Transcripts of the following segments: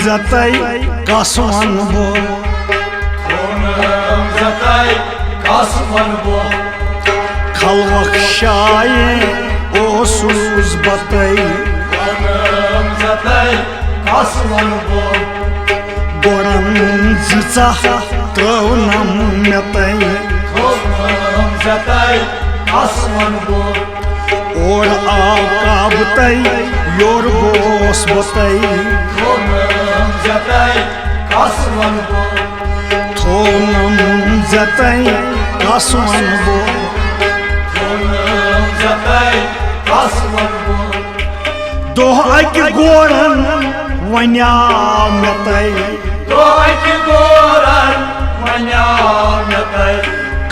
जतई कसवन बो जतई कसवन बो खलवक शाये ओसूस बतई जतई कसवन बो गोरन जिचा त्रवनम मेतई जतई कसवन बो और आकाबतई योर बोस बतई जतई कसवन बो थोनम जतई कसवन बो जतई कसवन बो दोह अकि गोरन वन्या मेतई गोरन वन्या मेतई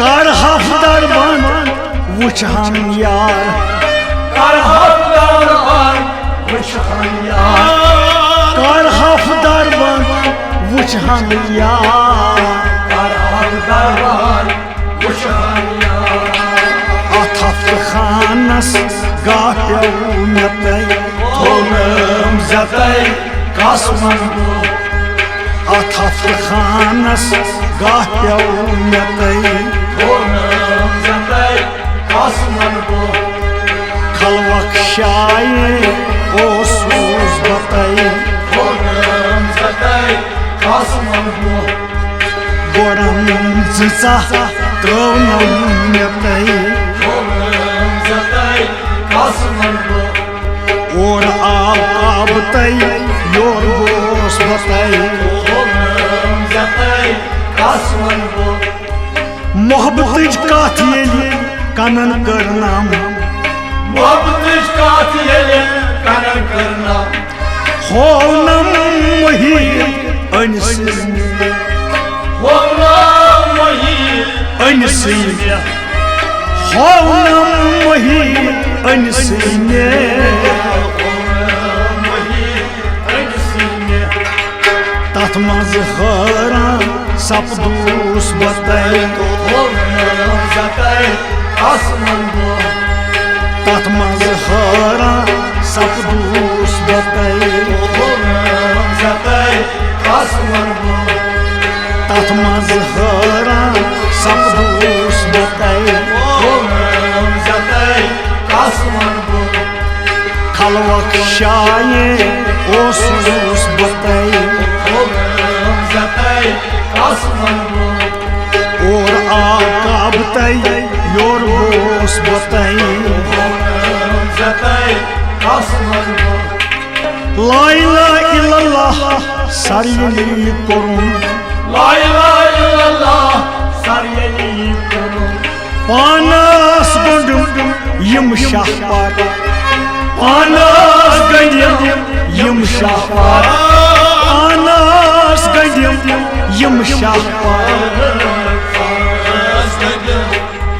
कर हफ्तर बन वुचहन यार कर हफ्तर बन वुचहन यार कर हफ्तर बन वुचहन यार कर हफ्तर बन वुचहन यार अथफ खानस गाह्यौ मेतई थोनम जतई कसवन बो अथफ खानस गाह्यौ मेतई थोनम जतई कसवन बो खलवक शाये ओसूस बतई थोनम जतई कसवन बो गोरन जिचा त्रवनम मेतई थोनम जतई कसवन बो और आकाबतई योर बोस बतई थोनम जतई कसवन बो मोहब्बत कथ येली कनन करनाम मोहब्बत कथ येली कनन करनाम होनम वही अनसी होनम वही अनसी होनम वही अनसी ने तथ मज हरान सपदूस बतई जतई कसवन बो तथ मज हरान सपदूस बतई जतई कसवन बो तथ मज हरान सपदूस बतई जतई कसवन बो खलवक शाये ओसूस बतई जतई कसवन बो और आकाबतई योर बोस बतई जतई कसवन बो ला इलाहा इल्लल्लाह सारियली करुन ला इलाहा इल्लल्लाह सारियली करुन पानस गुंडुम यम शाहपार पानस गंडियम यम शाहपार पानस गंडियम यम शाहपार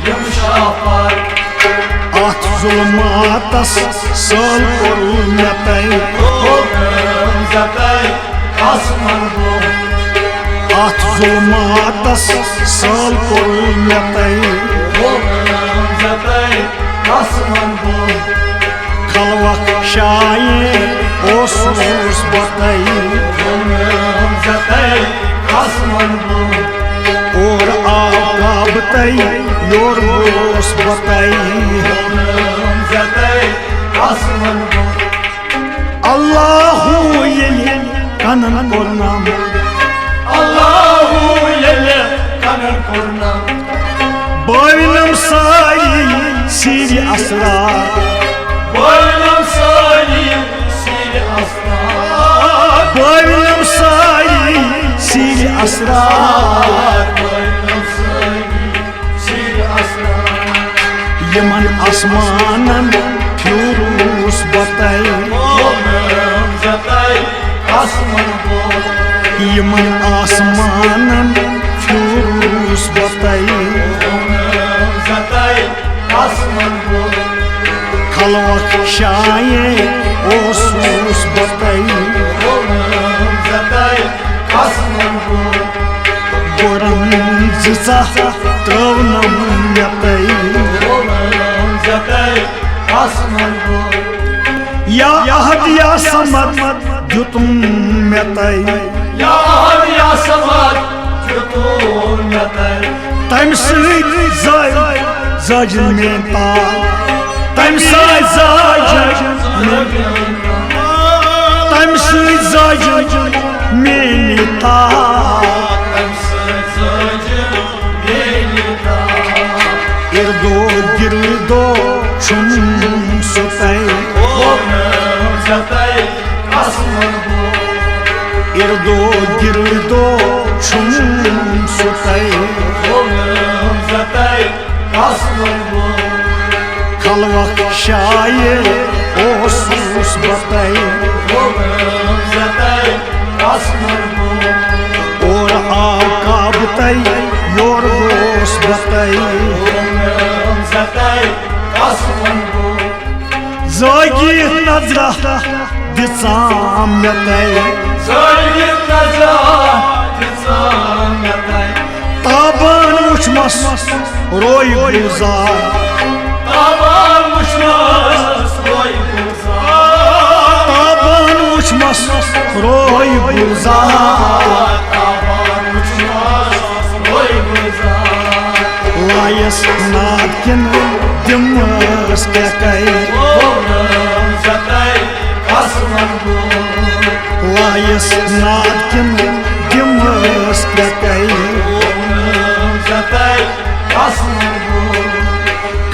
यम शाहपार अथ जुल्मातस सल कोरु मेतई जतई कसवन बो अथ जुल्मातस सल कोरु मेतई जतई कसवन बो खलवक शाये ओसूस बतई जतई कसवन बो और आकाबतई योर बोस बतई जतई कसवन बो अल्लाहु येली कनन कोरनाम अल्लाहु येली कनन कोरनाम बाविनम सारी सीरी असरार बाविनम सारी सीरी असरार बाविनम सारी सीरी असरार बाविनम सारी सीरी असरार यमन आसमानन फ्यूरूस बतई जतई कसवन बो यमन आसमानन फ्यूरूस बतई जतई कसवन बो खलवक शाये ओसूस बतई जतई कसवन बो गोरन जिचा त्रवनम मेतई जतई कसवन बो या अहद या समद जुतुम मे तय यार या समर जुतून यतय तम सजन में ताल तम सजन में ताल इर्दो गिर्दो छुम सुतय इर्दो गिर्दो छुम सुतय खलवक शाये ओसूस बतय और आका बतय योर गोस बतय जागी नजरा दिसाम यतय ताबन उछमस रोय गुजार ताबन उछमस रोय गुजार लायस नाद किन दिमस ककय लायस नाद किन दिमस ककय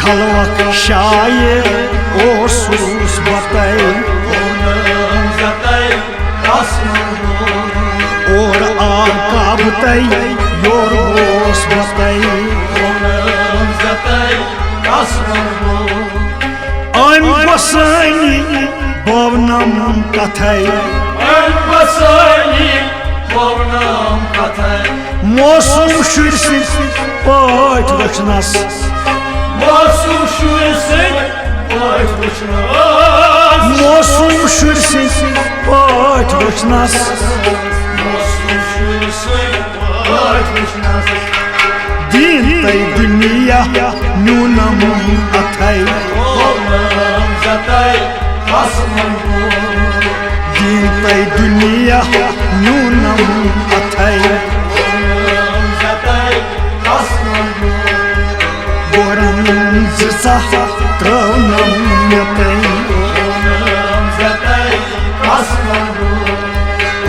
खलवक शाये ओसूस बतय और आका बतय योर गोस बतय अम बसनी भवनम कथय मौसम शुरसि पाठ वचनस मौसम शुरसि पाठ वचनस दीन तय दुनिया न्यूनम अथय दीन तय दुनिया न्यूनम अथय गोरम जिसा त्रवनम यतय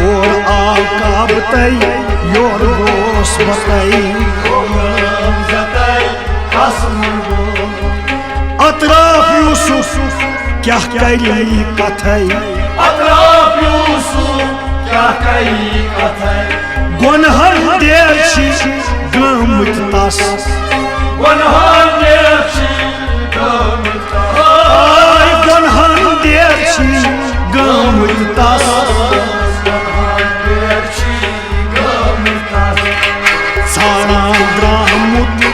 और आका बतय योर गोस बतय अतराफ यूसुफ क्या करी कथय गुनहर देर छी गमत तस गुनहर देर छी गमत तस सारा द्रामुत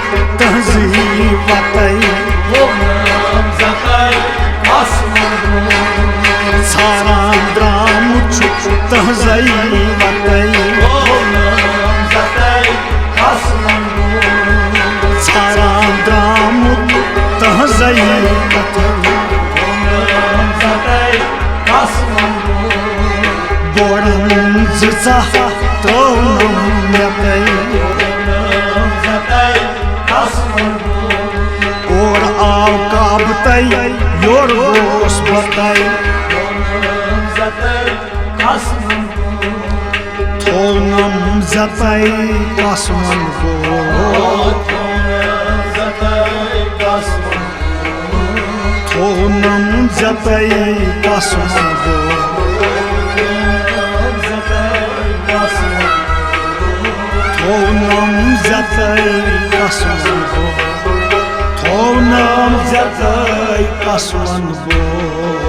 तहजीब बतय सारा द्रामुत तहजीब बतय सारा द्रामुत तहजीब बतय गोरम जिसा त्रवनम यतय और आका बतय योर गोस बतय थोनम जतय कसमन गो थोनम जतय कसमन गो थोनम जतय कसमन गो थोनम जतय कसमन गो